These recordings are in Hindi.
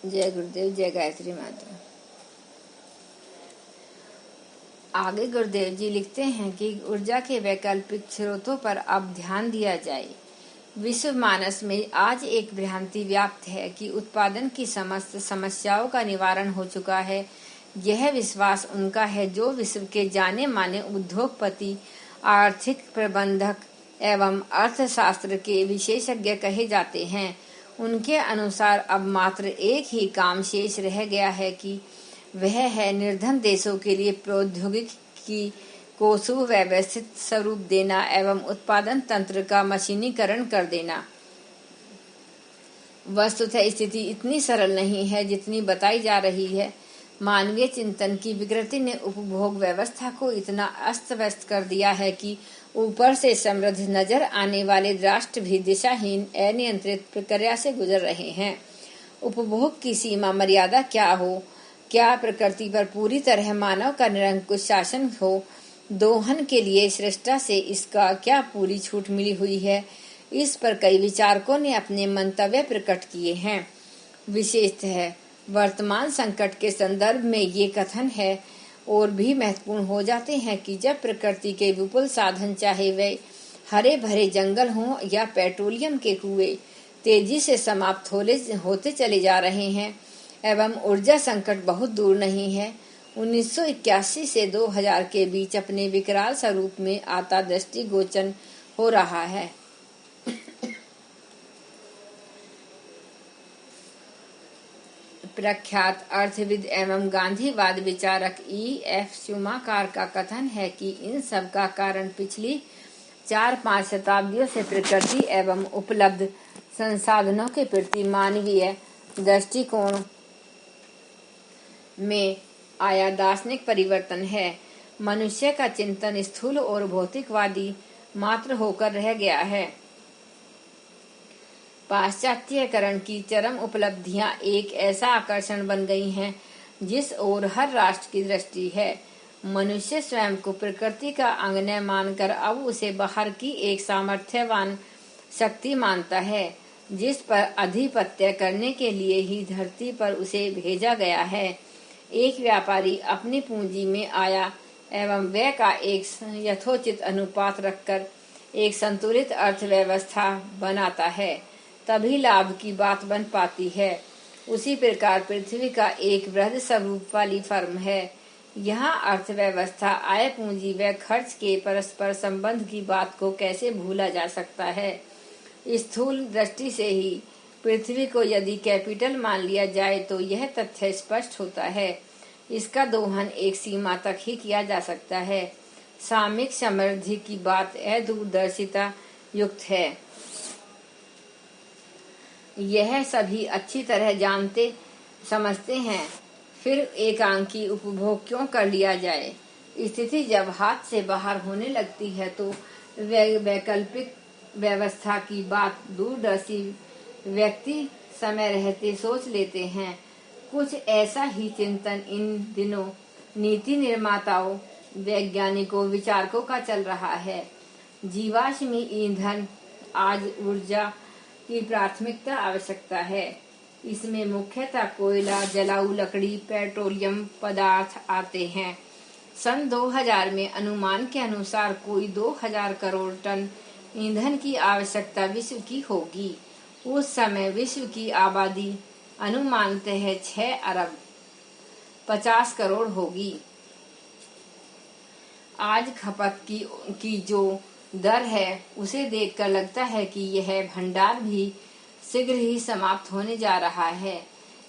जय गुरुदेव, जय गायत्री माता। आगे गुरुदेव जी लिखते हैं कि ऊर्जा के वैकल्पिक स्रोतों पर अब ध्यान दिया जाए। विश्व मानस में आज एक भ्रांति व्याप्त है कि उत्पादन की समस्त समस्याओं का निवारण हो चुका है। यह विश्वास उनका है जो विश्व के जाने माने उद्योगपति, आर्थिक प्रबंधक एवं अर्थशास्त्र के विशेषज्ञ कहे जाते हैं। उनके अनुसार अब मात्र एक ही काम शेष रह गया है कि वह है निर्धन देशों के लिए प्रौद्योगिकी को सुव्यवस्थित स्वरूप देना एवं उत्पादन तंत्र का मशीनीकरण कर देना। वस्तुतः स्थिति इतनी सरल नहीं है जितनी बताई जा रही है। मानवीय चिंतन की विकृति ने उपभोग व्यवस्था को इतना अस्त व्यस्त कर दिया है कि ऊपर से समृद्ध नजर आने वाले राष्ट्र भी दिशाहीन अनियंत्रित प्रक्रिया से गुजर रहे हैं। उपभोग की सीमा मर्यादा क्या हो, क्या प्रकृति पर पूरी तरह मानव का निरंकुश शासन हो, दोहन के लिए सृष्टा से इसका क्या पूरी छूट मिली हुई है, इस पर कई विचारकों ने अपने मंतव्य प्रकट किए हैं। विशेषतः वर्तमान संकट के संदर्भ में ये कथन है और भी महत्वपूर्ण हो जाते हैं कि जब प्रकृति के विपुल साधन, चाहे वे हरे भरे जंगल हों या पेट्रोलियम के कुएं, तेजी से समाप्त होते चले जा रहे हैं एवं ऊर्जा संकट बहुत दूर नहीं है, 1981 से 2000 के बीच अपने विकराल स्वरूप में आता दृष्टिगोचर हो रहा है। प्रख्यात अर्थविद एवं गांधीवाद विचारक E.F. शुमाकर का कथन है कि इन सब का कारण पिछली 4-5 शताब्दियों से प्रकृति एवं उपलब्ध संसाधनों के प्रति मानवीय दृष्टिकोण में आया दार्शनिक परिवर्तन है। मनुष्य का चिंतन स्थूल और भौतिकवादी मात्र होकर रह गया है। पाश्चात्यकरण की चरम उपलब्धियां एक ऐसा आकर्षण बन गई हैं जिस ओर हर राष्ट्र की दृष्टि है। मनुष्य स्वयं को प्रकृति का अंग न मानकर अब उसे बाहर की एक सामर्थ्यवान शक्ति मानता है, जिस पर आधिपत्य करने के लिए ही धरती पर उसे भेजा गया है। एक व्यापारी अपनी पूंजी में आया एवं व्यय का एक यथोचित अनुपात रखकर एक संतुलित अर्थव्यवस्था बनाता है, तभी लाभ की बात बन पाती है। उसी प्रकार पृथ्वी का एक वृहद स्वरूप वाली फर्म है। यहाँ अर्थव्यवस्था आय पूंजी व खर्च के परस्पर संबंध की बात को कैसे भूला जा सकता है। स्थूल दृष्टि से ही पृथ्वी को यदि कैपिटल मान लिया जाए तो यह तथ्य स्पष्ट होता है। इसका दोहन एक सीमा तक ही किया जा सकता है। सामयिक समृद्धि की बात अदूरदर्शिता युक्त है। यह सभी अच्छी तरह जानते समझते हैं, फिर एकांकी उपभोग क्यों कर लिया जाए। स्थिति जब हाथ से बाहर होने लगती है तो वैकल्पिक व्यवस्था की बात दूरदर्शी व्यक्ति समय रहते सोच लेते हैं। कुछ ऐसा ही चिंतन इन दिनों नीति निर्माताओं, वैज्ञानिकों, विचारकों का चल रहा है। जीवाश्मी ईंधन आज ऊर्जा की प्राथमिकता आवश्यकता है। इसमें मुख्यतः कोयला, जलाऊ लकड़ी, पेट्रोलियम पदार्थ आते हैं। सन 2000 में अनुमान के अनुसार कोई 2000 करोड़ टन ईंधन की आवश्यकता विश्व की होगी। उस समय विश्व की आबादी अनुमानतः 6 अरब 50 करोड़ होगी। आज खपत की जो दर है उसे देखकर लगता है कि यह भंडार भी शीघ्र ही समाप्त होने जा रहा है।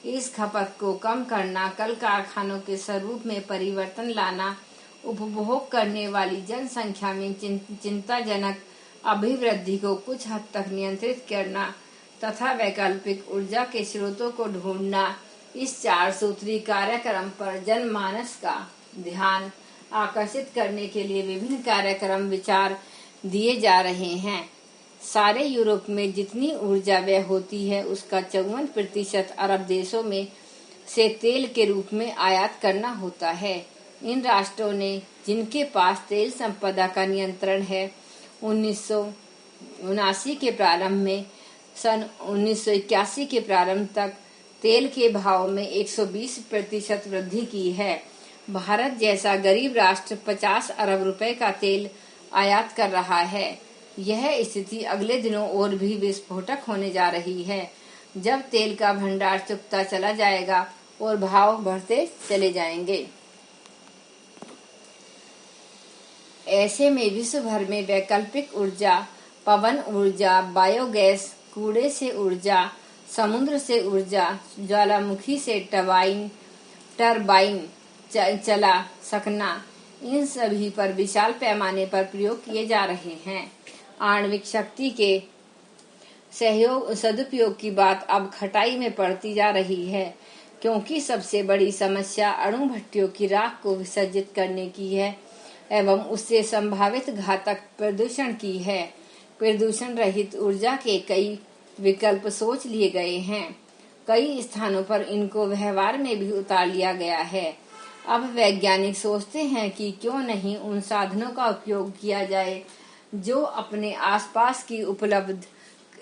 इस खपत को कम करना, कल कारखानों के स्वरूप में परिवर्तन लाना, उपभोग करने वाली जनसंख्या में चिंताजनक अभिवृद्धि को कुछ हद तक नियंत्रित करना तथा वैकल्पिक ऊर्जा के स्रोतों को ढूंढना, इस 4 सूत्री कार्यक्रम पर जनमानस का ध्यान आकर्षित करने के लिए विभिन्न कार्यक्रम विचार दिए जा रहे हैं। सारे यूरोप में जितनी ऊर्जा व्यय होती है उसका 54% अरब देशों में से तेल के रूप में आयात करना होता है। इन राष्ट्रों ने, जिनके पास तेल संपदा का नियंत्रण है, 1979 के प्रारंभ में सन 1981 के प्रारंभ तक तेल के भाव में 120% वृद्धि की है। भारत जैसा गरीब राष्ट्र 50 अरब रुपए का तेल आयात कर रहा है। यह स्थिति अगले दिनों और भी विस्फोटक होने जा रही है, जब तेल का भंडार चुकता चला जाएगा और भाव बढ़ते चले जाएंगे। ऐसे में विश्व भर में वैकल्पिक ऊर्जा, पवन ऊर्जा, बायोगैस, कूड़े से ऊर्जा, समुद्र से ऊर्जा, ज्वालामुखी से टरबाइन चला सकना, इन सभी पर विशाल पैमाने पर प्रयोग किए जा रहे हैं। आणविक शक्ति के सदुपयोग की बात अब खटाई में पड़ती जा रही है, क्योंकि सबसे बड़ी समस्या अणु भट्टियों की राख को विसर्जित करने की है एवं उससे संभावित घातक प्रदूषण की है। प्रदूषण रहित ऊर्जा के कई विकल्प सोच लिए गए हैं। कई स्थानों पर इनको व्यवहार में भी उतार लिया गया है। अब वैज्ञानिक सोचते हैं कि क्यों नहीं उन साधनों का उपयोग किया जाए जो अपने आसपास की उपलब्ध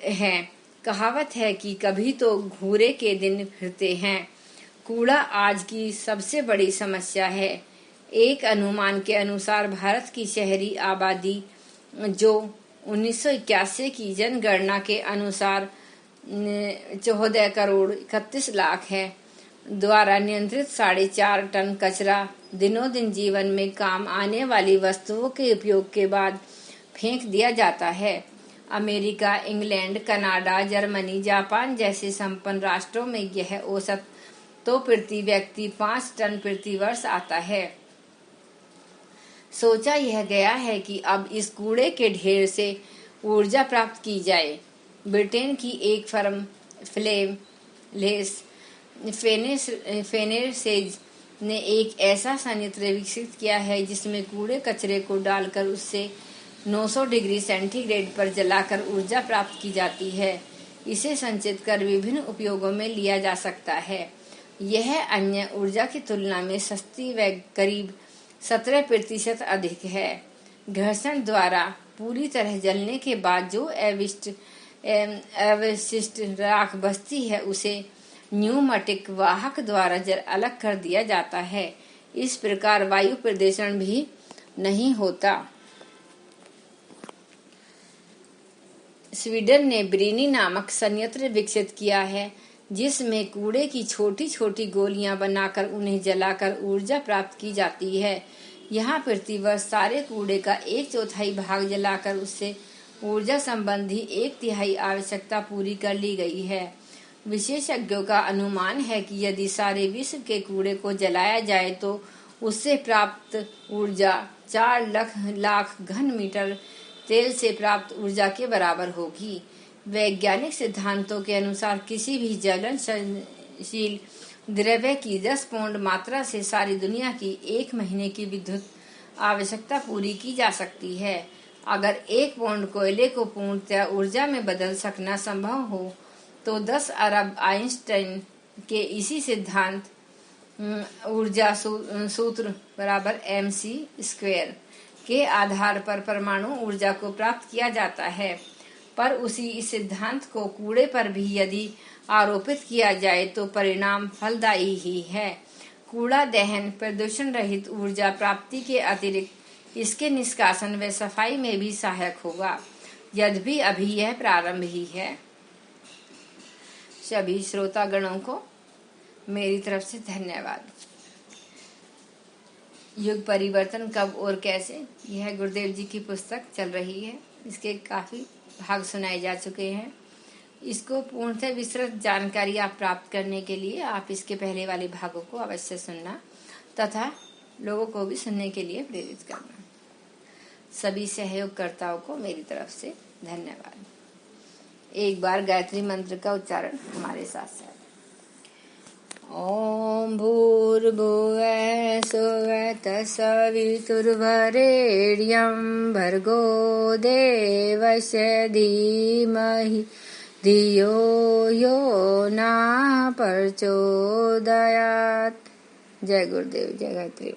हैं। कहावत है कि कभी तो घूरे के दिन फिरते हैं। कूड़ा आज की सबसे बड़ी समस्या है। एक अनुमान के अनुसार भारत की शहरी आबादी, जो 1981 की जनगणना के अनुसार 14 करोड़ 31 लाख है, द्वारा नियंत्रित 4.5 टन कचरा दिनों दिन जीवन में काम आने वाली वस्तुओं के उपयोग के बाद फेंक दिया जाता है। America, England, Canada, Germany, Japan जैसे संपन्न राष्ट्रों में यह औसत तो प्रति व्यक्ति 5 टन प्रति वर्ष आता है। सोचा यह गया है कि अब इस कूड़े के ढेर से ऊर्जा प्राप्त की जाए। ब्रिटेन की एक फर्म फेनेरसेज ने एक ऐसा संयंत्र विकसित किया है जिसमें कूड़े कचरे को डालकर उससे 900 डिग्री सेंटीग्रेड पर जलाकर ऊर्जा प्राप्त की जाती है। इसे संचित कर विभिन्न उपयोगों में लिया जा सकता है। यह अन्य ऊर्जा की तुलना में सस्ती व करीब 17% अधिक है। घर्षण द्वारा पूरी तरह जलने के बाद जो अवशिष्ट राख बचती है उसे न्यूमेटिक वाहक द्वारा अलग कर दिया जाता है। इस प्रकार वायु प्रदूषण भी नहीं होता। स्वीडन ने ब्रिनी नामक संयंत्र विकसित किया है, जिसमें कूड़े की छोटी छोटी गोलियां बनाकर उन्हें जलाकर ऊर्जा प्राप्त की जाती है। यहाँ प्रतिवर्ष सारे कूड़े का 1/4 भाग जलाकर उससे ऊर्जा संबंधी 1/3 आवश्यकता पूरी कर ली गई है। विशेषज्ञों का अनुमान है कि यदि सारे विश्व के कूड़े को जलाया जाए तो उससे प्राप्त ऊर्जा 4 लाख घन मीटर तेल से प्राप्त ऊर्जा के बराबर होगी। वैज्ञानिक सिद्धांतों के अनुसार किसी भी ज्वलनशील द्रव्य की 10 पाउंड मात्रा से सारी दुनिया की 1 महीने की विद्युत आवश्यकता पूरी की जा सकती है। अगर 1 पाउंड कोयले को पूर्णतः ऊर्जा में बदल सकना संभव हो तो 10 अरब आइंस्टाइन के इसी सिद्धांत ऊर्जा सूत्र बराबर mc² के आधार पर परमाणु ऊर्जा को प्राप्त किया जाता है। पर उसी इस सिद्धांत को कूड़े पर भी यदि आरोपित किया जाए तो परिणाम फलदायी ही है। कूड़ा दहन प्रदूषण रहित ऊर्जा प्राप्ति के अतिरिक्त इसके निष्कासन व सफाई में भी सहायक होगा, यद्यपि अभी यह प्रारंभ ही है। सभी श्रोतागणों को मेरी तरफ से धन्यवाद। युग परिवर्तन कब और कैसे, यह गुरुदेव जी की पुस्तक चल रही है। इसके काफी भाग सुनाए जा चुके हैं। इसको पूर्णतः विस्तृत जानकारी आप प्राप्त करने के लिए आप इसके पहले वाले भागों को अवश्य सुनना तथा लोगों को भी सुनने के लिए प्रेरित करना। सभी सहयोगकर्ताओं को मेरी तरफ से धन्यवाद। एक बार गायत्री मंत्र का उच्चारण हमारे साथ साथ। ओम भूर्भुवः स्वः तत्सवितुर्वरेण्यं भर्गो देवस्य धीमहि धियो यो न प्रचोदयात्। जय गुरुदेव, जय गायत्री।